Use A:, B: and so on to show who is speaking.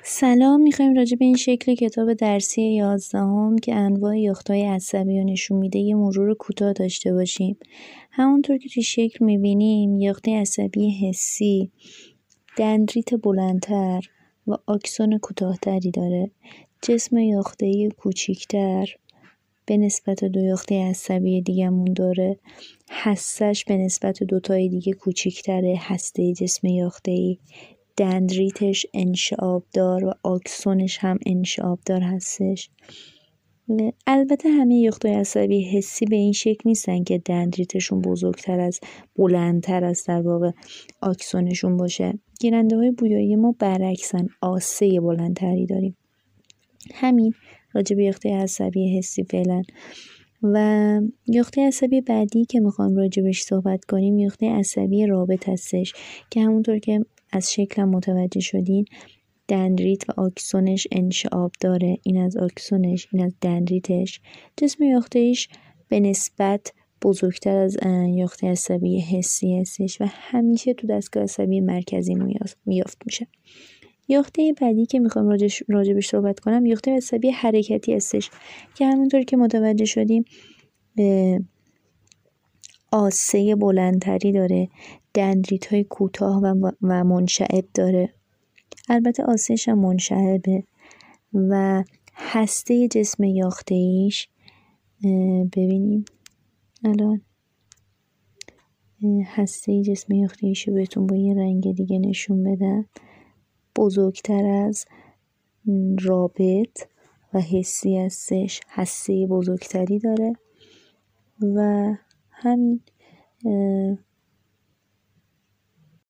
A: سلام، میخوایم راجع به این شکل کتاب درسی 11 که انواع یافته‌های عصبی رو نشون میده یه مرور کوتاه داشته باشیم. همونطور که توی شکل میبینیم یافتۀ عصبی حسی دندریت بلندتر و آکسون کوتاهتری داره. جسم یافته‌ای کوچیکتر به نسبت دو یافتۀ عصبی دیگه‌مون داره. هستش به نسبت دوتای دیگه کوچیکتره. هسته جسم یافته‌ای دندریتش انشعابدار و آکسونش هم انشعابدار هستش. البته همه یافته‌های عصبی حسی به این شکل نیستن که دندریتشون بلندتر از در واقع آکسونشون باشه. گیرنده های بویایی ما برعکسن، آسه بلندتری داریم. همین راجع به یافتۀ عصبی حسی فعلا. و یافتۀ عصبی بعدی که میخوام راجبش صحبت کنیم یافتۀ عصبی رابط هستش که همونطور که از شکلم متوجه شدین دندریت و آکسونش انشعاب داره. این از آکسونش، این از دندریتش. جسم یافته‌ایش به نسبت بزرگتر از یافتۀ عصبی حسی هستش و همیشه تو دستگاه عصبی مرکزی یافت میشه. یافتۀ بعدی که میخوام راجبش صحبت کنم یافتۀ عصبی حرکتی هستش که همونطور که متوجه شدیم آسه بلندتری داره، دندریت های کوتاه و منشعب داره. البته آسهش هم منشعبه و هسته جسم یافته‌ایش ببینیم الان هسته جسم یافته‌ایش رو بهتون با یه رنگ دیگه نشون بدم. بزرگتر از رابط و حسی هستش، هسته بزرگتری داره و همین